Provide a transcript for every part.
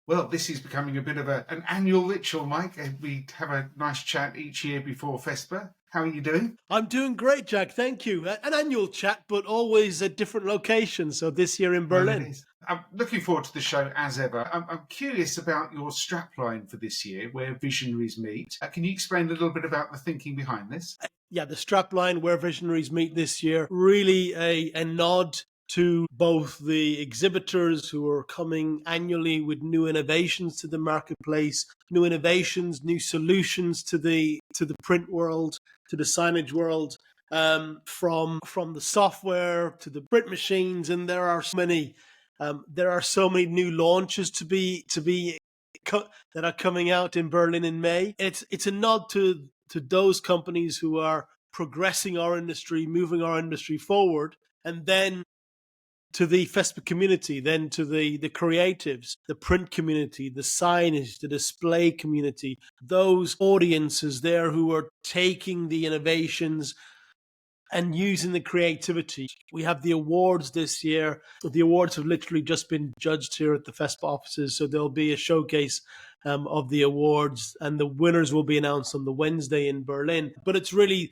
Well, this is becoming a bit of an annual ritual, Mike. We have a nice chat each year before FESPA. How are you doing? I'm doing great, Jack. Thank you. An annual chat, but always at different locations. So this year in Well, it Berlin. is. I'm looking forward to the show as ever. I'm curious about your strapline for this year, where visionaries meet. Can you explain a little bit about the thinking behind this? Yeah, the strapline Where Visionaries Meet this year, really a nod to both the exhibitors who are coming annually with new innovations to the marketplace, new innovations, new solutions to the print world, to the signage world, from the software to the print machines, and there are so many new launches that are coming out in Berlin in May. It's a nod to those companies who are progressing our industry, moving our industry forward, and then to the FESPA community, then to the creatives, the print community, the signage, the display community, those audiences there who are taking the innovations and using the creativity. We have the awards this year. The awards have literally just been judged here at the FESPA offices, so there'll be a showcase of the awards, and the winners will be announced on the Wednesday in Berlin. But it's really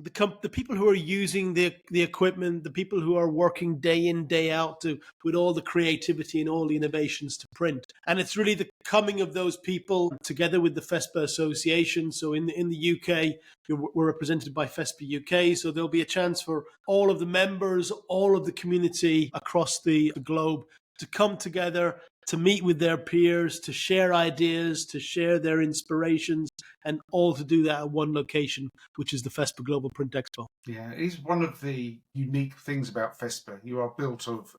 the people who are using the equipment, the people who are working day in day out with all the creativity and all the innovations to print, and it's really the coming of those people together with the FESPA Association. So in the UK, we're represented by FESPA UK, so there'll be a chance for all of the members, all of the community across the globe to come together, to meet with their peers, to share ideas, to share their inspirations, and all to do that at one location, which is the FESPA Global Print Expo. Yeah, it is one of the unique things about FESPA. You are built of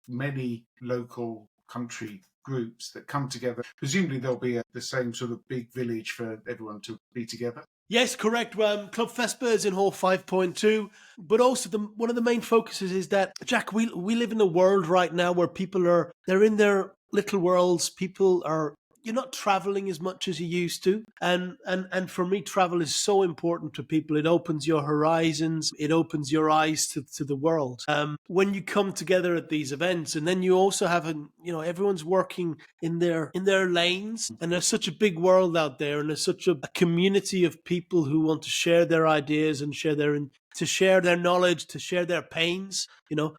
many local country groups that come together. Presumably, there'll be the same sort of big village for everyone to be together. Yes, correct. Club FESPA is in Hall 5.2, but also one of the main focuses is that, Jack, we live in a world right now where they're in their little worlds. You're not traveling as much as you used to. And for me, travel is so important to people. It opens your horizons. It opens your eyes to the world. When you come together at these events, and then you also have everyone's working in their lanes, and there's such a big world out there, and there's such a community of people who want to share their ideas and to share their knowledge, to share their pains.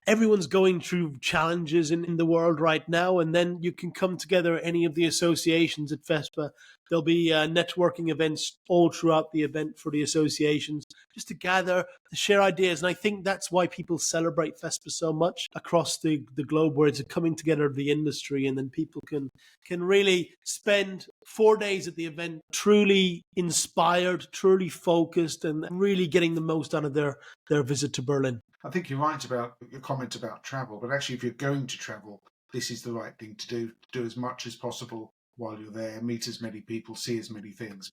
Everyone's going through challenges in the world right now, and then you can come together, any of the associations at FESPA. There'll be networking events all throughout the event for the associations, just to gather, to share ideas. And I think that's why people celebrate FESPA so much across the globe, where it's a coming together of the industry, and then people can really spend 4 days at the event truly inspired, truly focused, and really getting the most out of their visit to Berlin. I think you're right about your comment about travel, but actually, if you're going to travel, this is the right thing to do as much as possible while you're there, meet as many people, see as many things.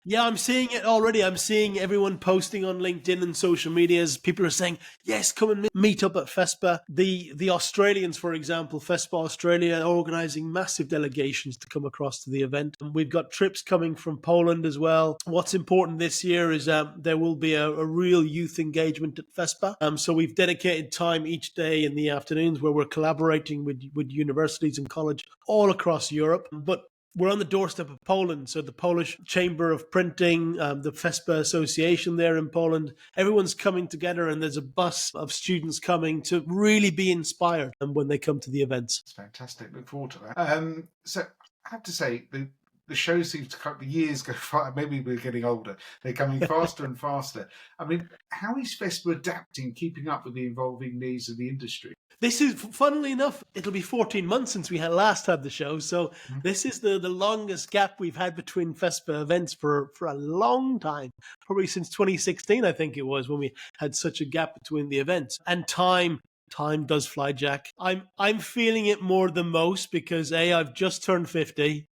Yeah, I'm seeing it already. I'm seeing everyone posting on LinkedIn and social medias. People are saying, yes, come and meet up at FESPA. The Australians, for example, FESPA Australia, are organising massive delegations to come across to the event. And we've got trips coming from Poland as well. What's important this year is there will be a real youth engagement at FESPA. So we've dedicated time each day in the afternoons where we're collaborating with universities and college all across Europe. But we're on the doorstep of Poland, so the Polish Chamber of Printing, the FESPA Association there in Poland, everyone's coming together, and there's a bus of students coming to really be inspired when they come to the events. It's fantastic. Look forward to that. So I have to say, the show seems to come, the years go far. Maybe we're getting older. They're coming faster and faster. I mean, how is FESPA adapting, keeping up with the evolving needs of the industry? This is, funnily enough, it'll be 14 months since we last had the show. So this is the longest gap we've had between FESPA events for a long time. Probably since 2016, I think it was, when we had such a gap between the events. And time does fly, Jack. I'm feeling it more than most because I've just turned 50.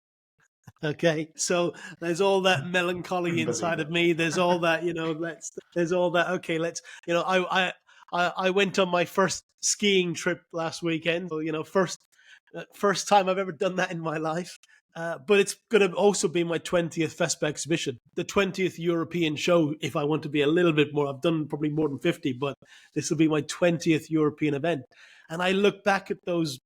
Okay, so there's all that melancholy inside of me. There's all that, there's all that. Okay, I went on my first skiing trip last weekend. So, first time I've ever done that in my life. But it's going to also be my 20th FESPA exhibition, the 20th European show. If I want to be a little bit more, I've done probably more than 50, but this will be my 20th European event. And I look back at those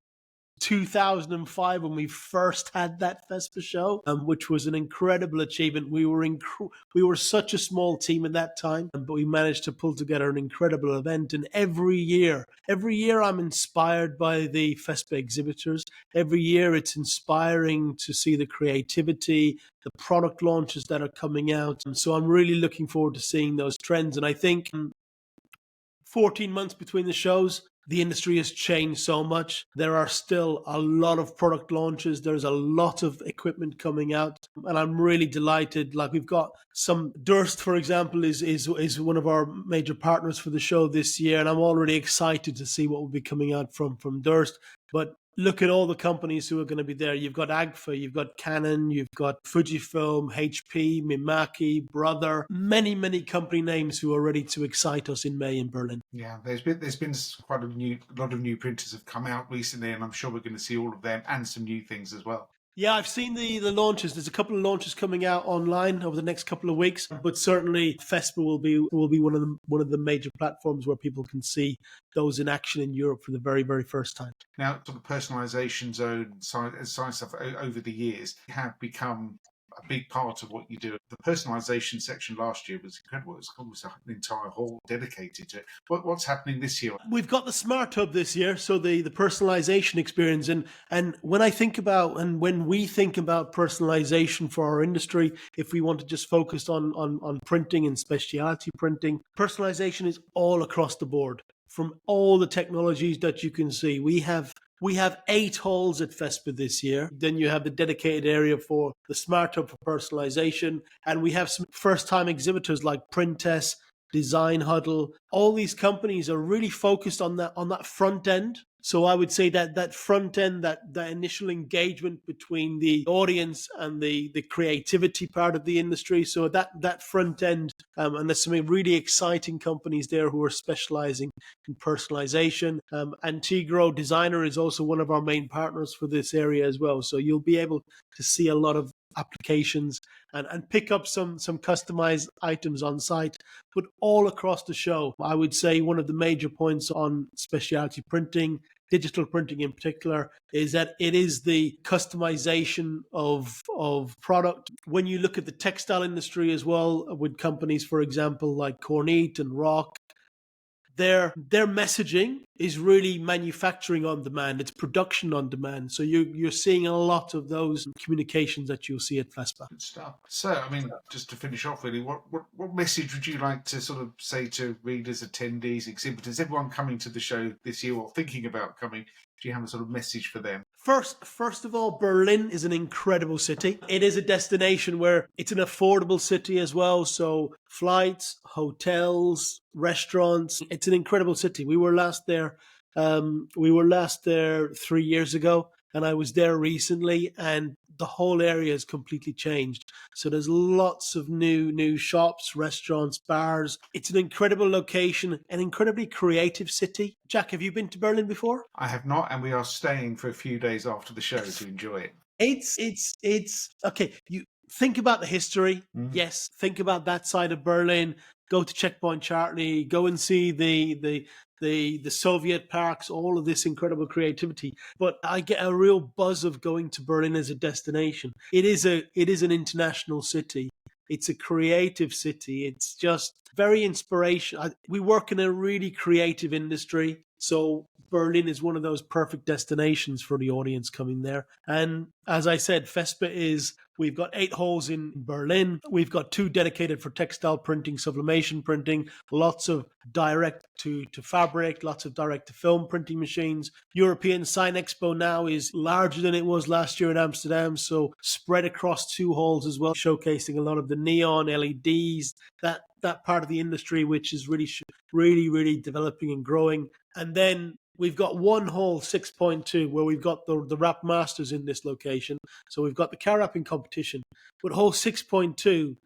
2005 when we first had that FESPA show, which was an incredible achievement. We were such a small team at that time, but we managed to pull together an incredible event. And every year I'm inspired by the FESPA exhibitors. Every year it's inspiring to see the creativity, the product launches that are coming out. And so I'm really looking forward to seeing those trends. And I think 14 months between the shows, the industry has changed so much. There are still a lot of product launches. There's a lot of equipment coming out. And I'm really delighted. Like, we've got some Durst, for example, is one of our major partners for the show this year. And I'm already excited to see what will be coming out from Durst. But look at all the companies who are going to be there. You've got Agfa, you've got Canon, you've got Fujifilm, HP, Mimaki, Brother, many company names who are ready to excite us in May in Berlin. Yeah, there's been quite a lot of new printers have come out recently, and I'm sure we're going to see all of them and some new things as well. Yeah, I've seen the launches. There's a couple of launches coming out online over the next couple of weeks, but certainly FESPA will be one of the major platforms where people can see those in action in Europe for the very, very first time. Now, sort of personalization zone, science stuff over the years have become a big part of what you do. The personalization section last year was incredible. It was almost an entire hall dedicated to it. What's happening this year? We've got the Smart Hub this year, so the personalization experience. And when I think about, and when we think about personalization for our industry, if we want to just focus on printing and specialty printing, personalization is all across the board. From all the technologies that you can see, we have 8 halls at FESPA this year. Then you have the dedicated area for the Smart Hub for personalization. And we have some first-time exhibitors like Printtest, Design Huddle. All these companies are really focused on that front end. So I would say that front end, that initial engagement between the audience and the creativity part of the industry. So that front end, and there's some really exciting companies there who are specializing in personalization. Antigro Designer is also one of our main partners for this area as well. So you'll be able to see a lot of applications and pick up some customized items on site, but all across the show. I would say one of the major points on specialty printing, digital printing in particular, is that it is the customization of product. When you look at the textile industry as well, with companies, for example, like Kornit and Rock, their messaging is really manufacturing on demand. It's production on demand. So you're seeing a lot of those communications that you'll see at FESPA. Good stuff. So, I mean, just to finish off, really, what message would you like to sort of say to readers, attendees, exhibitors, everyone coming to the show this year or thinking about coming? Do you have a sort of message for them? First of all, Berlin is an incredible city. It is a destination where it's an affordable city as well. So flights, hotels, restaurants, it's an incredible city. We were last there 3 years ago, and I was there recently, and the whole area has completely changed. So there's lots of new shops, restaurants, bars. It's an incredible location, an incredibly creative city. Jack, have you been to Berlin before? I have not, and we are staying for a few days after the show to enjoy it. It's okay. You think about the history. Yes, think about that side of Berlin. Go to Checkpoint Charlie. Go and see the Soviet parks, all of this incredible creativity. But I get a real buzz of going to Berlin as a destination. It is an international city. It's a creative city. It's just very inspirational. We work in a really creative industry. So Berlin is one of those perfect destinations for the audience coming there. And as I said, FESPA we've got 8 halls in Berlin. We've got 2 dedicated for textile printing, sublimation printing, lots of direct to fabric, lots of direct to film printing machines. European Sign Expo now is larger than it was last year in Amsterdam, so spread across 2 halls as well, showcasing a lot of the neon LEDs, that part of the industry which is really developing and growing. And then we've got 1 hall, 6.2, where we've got the wrap masters in this location. So we've got the car wrapping competition. But hall 6.2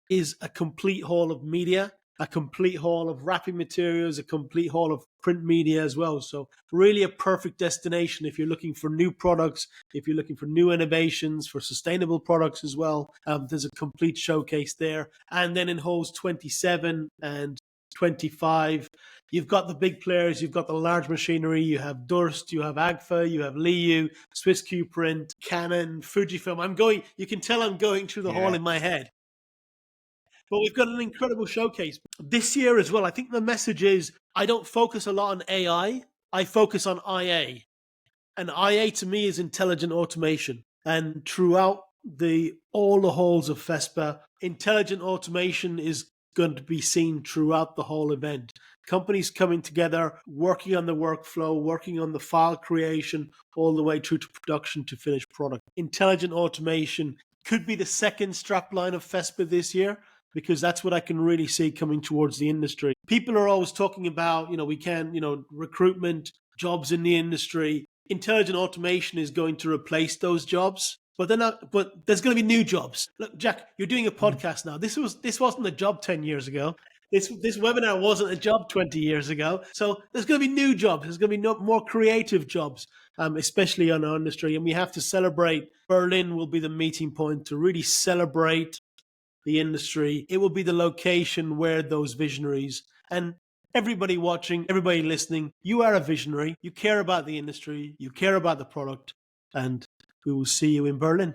is a complete hall of media, a complete hall of wrapping materials, a complete hall of print media as well. So really a perfect destination if you're looking for new products, if you're looking for new innovations, for sustainable products as well. There's a complete showcase there. And then in halls 27 and 25. You've got the big players, you've got the large machinery, you have Durst, you have Agfa, you have Liu, Swiss Q Print, Canon, Fujifilm. You can tell I'm going through the hall in my head. But we've got an incredible showcase this year as well. I think the message is I don't focus a lot on AI, I focus on IA. And IA to me is intelligent automation. And throughout all the halls of FESPA, intelligent automation is going to be seen throughout the whole event. Companies coming together, working on the workflow, working on the file creation, all the way through to production to finished product. Intelligent automation could be the second strapline of FESPA this year, because that's what I can really see coming towards the industry. People are always talking about, recruitment, jobs in the industry. Intelligent automation is going to replace those jobs, but there's going to be new jobs. Look, Jack, you're doing a podcast now. This wasn't a job 10 years ago. This webinar wasn't a job 20 years ago. So there's going to be new jobs. There's going to be more creative jobs, especially on our industry. And we have to celebrate. Berlin will be the meeting point to really celebrate the industry. It will be the location where those visionaries and everybody watching, everybody listening, you are a visionary. You care about the industry. You care about the product. And we will see you in Berlin.